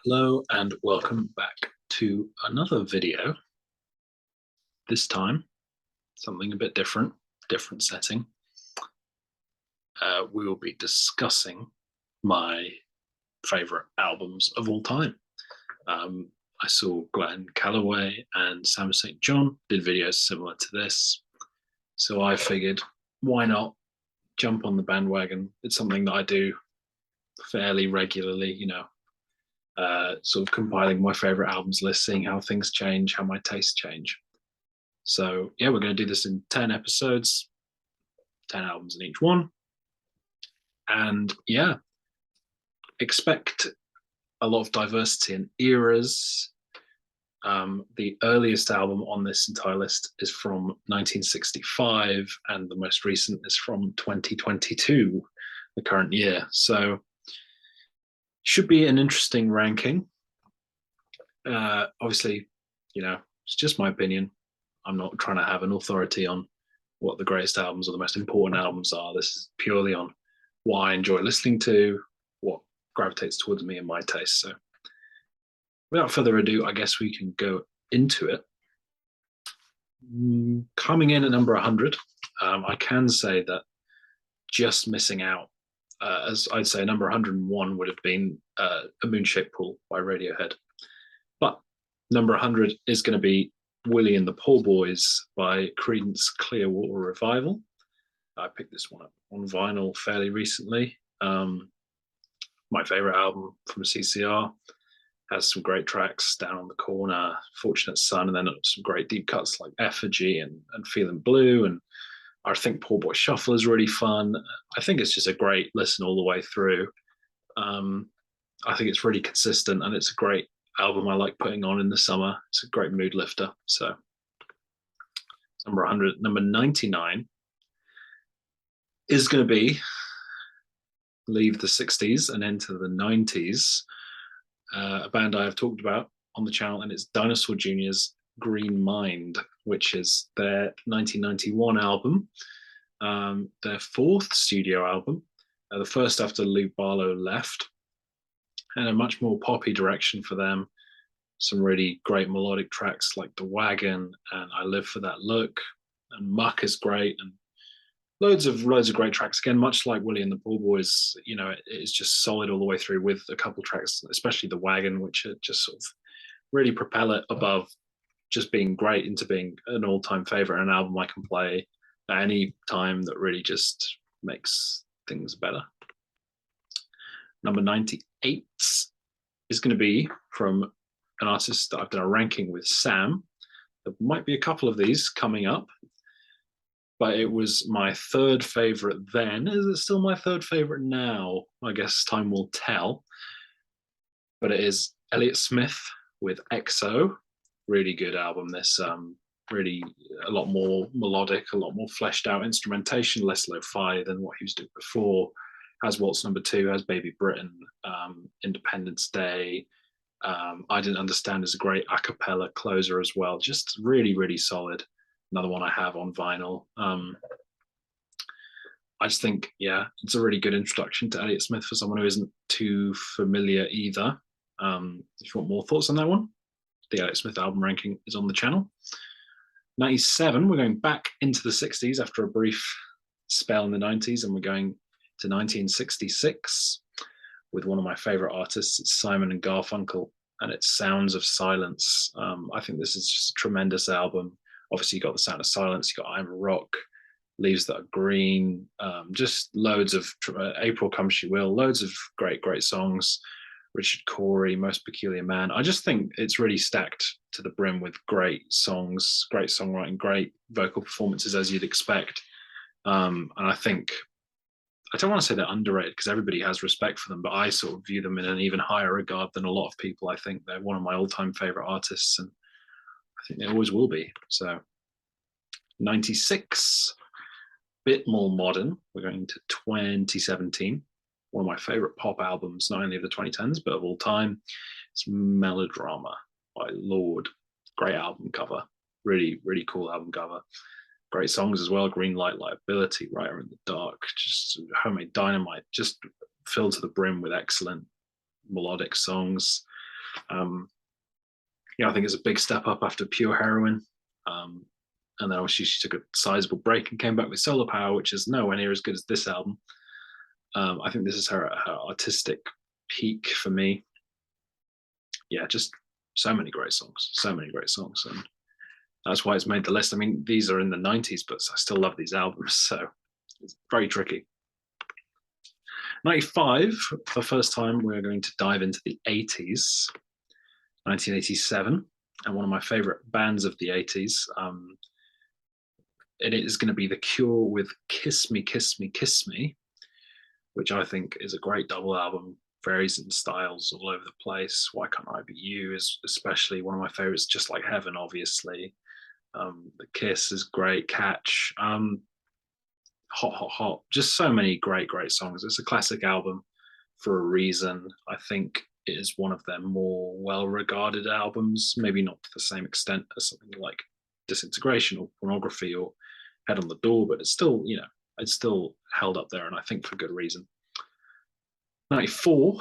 Hello and welcome back to another video. This time, something a bit different setting. We will be discussing my favorite albums of all time. I saw Glenn Calloway and Sam St. John did videos similar to this. So I figured, why not jump on the bandwagon? It's something that I do fairly regularly, sort of compiling my favorite albums list, seeing how things change, how my tastes change. So yeah, we're going to do this in 10 episodes, 10 albums in each one. And yeah, expect a lot of diversity in eras. The earliest album on this entire list is from 1965, and the most recent is from 2022, the current year. So should be an interesting ranking. Obviously, it's just my opinion. I'm not trying to have an authority on what the greatest albums or the most important albums are. This is purely on what I enjoy listening to, what gravitates towards me and my taste. So without further ado, I guess we can go into it. Coming in at number 100, I can say that just missing out, as I'd say number 101 would have been A Moon-Shaped Pool by Radiohead. But number 100 is going to be Willie and the Poor Boys by Creedence Clearwater Revival. I picked this one up on vinyl fairly recently. My favorite album from CCR. Has some great tracks, Down on the Corner, Fortunate Son, and then some great deep cuts like Effigy and Feeling Blue. And I think Poor Boy Shuffle is really fun. I think it's just a great listen all the way through. I think it's really consistent, and it's a great album I like putting on in the summer. It's a great mood lifter. So number 100. Number 99 is going to be leave the 60s and enter the 90s. A band I have talked about on the channel, and it's Dinosaur Jr.'s Green Mind, which is their 1991 album, their fourth studio album, the first after Lou Barlow left, and a much more poppy direction for them. Some really great melodic tracks like The Wagon and I Live for That Look, and Muck is great, and loads of great tracks. Again, much like Willie and the Poor Boys, it's just solid all the way through, with a couple tracks, especially The Wagon, which are just sort of really propel it above just being great into being an all-time favorite, an album I can play at any time that really just makes things better. Number 98 is going to be from an artist that I've done a ranking with Sam. There might be a couple of these coming up, but it was my third favorite then. Is it still my third favorite now? I guess time will tell. But it is Elliott Smith with EXO. Really good album. This really a lot more melodic, a lot more fleshed out instrumentation, less lo-fi than what he was doing before. Has Waltz Number 2, has Baby Britain, Independence Day. I Didn't Understand is a great a cappella closer as well. Just really, really solid. Another one I have on vinyl. I just think, yeah, it's a really good introduction to Elliott Smith for someone who isn't too familiar either. If you want more thoughts on that one, the Elliott Smith album ranking is on the channel. 97, we're going back into the 60s after a brief spell in the 90s, and we're going to 1966 with one of my favorite artists. It's Simon and Garfunkel, and it's Sounds of Silence. I think this is just a tremendous album. Obviously, you got The Sound of Silence, you got I'm a Rock, Leaves That Are Green, just loads of April Comes She Will, loads of great songs. Richard Corey, Most Peculiar Man. I just think it's really stacked to the brim with great songs, great songwriting, great vocal performances, as you'd expect. And I think, I don't want to say they're underrated because everybody has respect for them, but I sort of view them in an even higher regard than a lot of people. I think they're one of my all-time favorite artists, and I think they always will be. So 96, bit more modern. We're going to 2017. One of my favorite pop albums, not only of the 2010s, but of all time. It's Melodrama by Lorde. Great album cover. Really, really cool album cover. Great songs as well. Green Light, Liability, Writer in the Dark, just Homemade Dynamite, just filled to the brim with excellent melodic songs. Yeah, I think it's a big step up after Pure Heroine. And then obviously she took a sizable break and came back with Solar Power, which is nowhere near as good as this album. I think this is her artistic peak for me. Yeah, just so many great songs, and that's why it's made the list. I mean, these are in the 90s, but I still love these albums, so it's very tricky. 95, for the first time, we're going to dive into the 80s, 1987, and one of my favorite bands of the 80s. It is going to be The Cure with Kiss Me, Kiss Me, Kiss Me, which I think is a great double album, varies in styles all over the place. Why Can't I Be You is especially one of my favorites, Just Like Heaven, obviously. The Kiss is great, Catch, Hot, Hot, Hot, just so many great songs. It's a classic album for a reason. I think it is one of their more well-regarded albums, maybe not to the same extent as something like Disintegration or Pornography or Head on the Door, but it's still, it's still held up there, and I think for good reason. 94,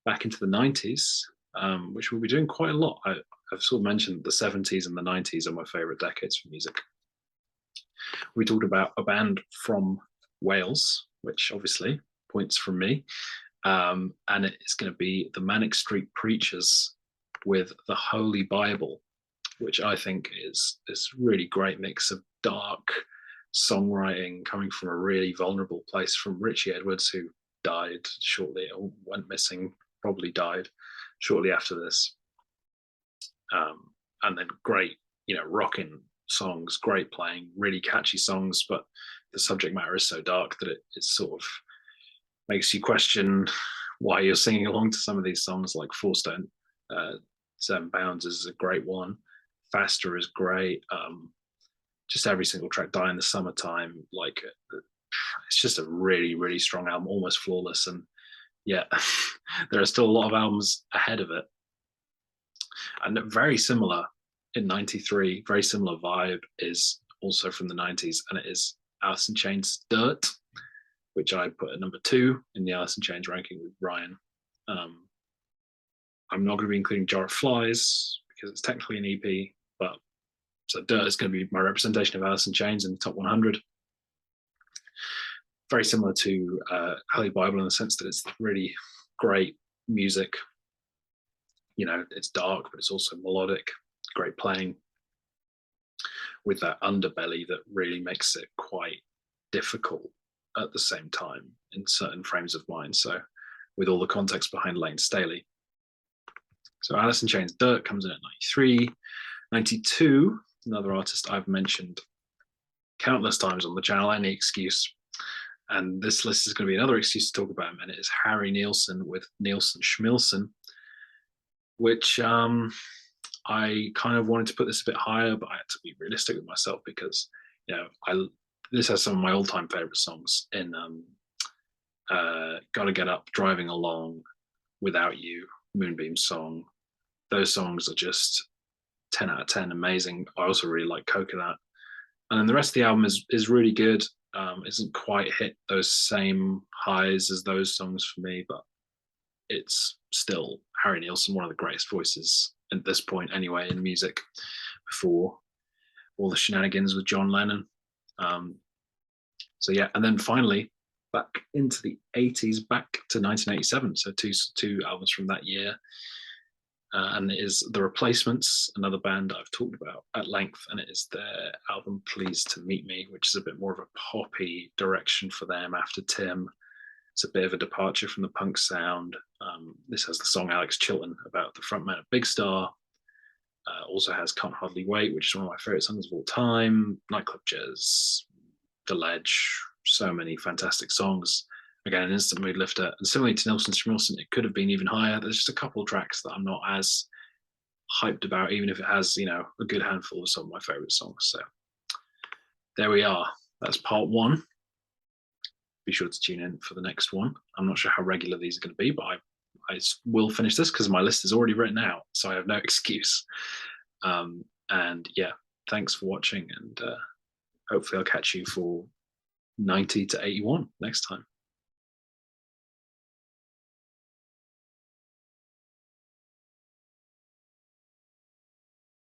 back into the 90s, which we'll be doing quite a lot. I've sort of mentioned the 70s and the 90s are my favorite decades for music. We talked about a band from Wales, which obviously points from me, and it's going to be the Manic Street Preachers with The Holy Bible, which I think is this really great mix of dark songwriting coming from a really vulnerable place from Richie Edwards, who died shortly, or went missing, probably died shortly after this. And then great, rocking songs, great playing, really catchy songs, but the subject matter is so dark that it sort of makes you question why you're singing along to some of these songs, like Four Stone Seven Bounds is a great one. Faster is great. Just every single track, Die in the Summertime, like it's just a really strong album, almost flawless. And yeah, there are still a lot of albums ahead of it. And very similar in 93, very similar vibe is also from the 90s, and it is Alice in Chains' Dirt, which I put at number 2 in the Alice in Chains ranking with Ryan. I'm not going to be including Jar of Flies because it's technically an EP, but so Dirt is going to be my representation of Alice in Chains in the top 100. Very similar to Holy Bible in the sense that it's really great music. It's dark, but it's also melodic, great playing with that underbelly that really makes it quite difficult at the same time in certain frames of mind. So with all the context behind Lane Staley. So Alice in Chains' Dirt comes in at 93. 92, another artist I've mentioned countless times on the channel, Any Excuse. And this list is going to be another excuse to talk about him, and it is Harry Nilsson with Nilsson Schmilsson, which I kind of wanted to put this a bit higher, but I had to be realistic with myself because, this has some of my all-time favorite songs in Gotta Get Up, Driving Along, Without You, Moonbeam Song. Those songs are just 10 out of 10, amazing. I also really like Coconut. And then the rest of the album is really good. Isn't quite hit those same highs as those songs for me, but it's still Harry Nilsson, one of the greatest voices at this point anyway in music, before all the shenanigans with John Lennon. So yeah, and then finally back into the 80s, back to 1987. So two albums from that year. And it is The Replacements, another band I've talked about at length, and it is their album Pleased to Meet Me, which is a bit more of a poppy direction for them after Tim. It's a bit of a departure from the punk sound. This has the song Alex Chilton about the frontman of Big Star. Also has Can't Hardly Wait, which is one of my favorite songs of all time. Nightclub Jazz, The Ledge, so many fantastic songs. Again, an instant mood lifter. And similarly to Nilsson Schmilsson, it could have been even higher. There's just a couple of tracks that I'm not as hyped about, even if it has, a good handful of some of my favorite songs. So there we are. That's part 1. Be sure to tune in for the next one. I'm not sure how regular these are going to be, but I will finish this because my list is already written out, so I have no excuse. And yeah, thanks for watching, and hopefully I'll catch you for 90 to 81 next time.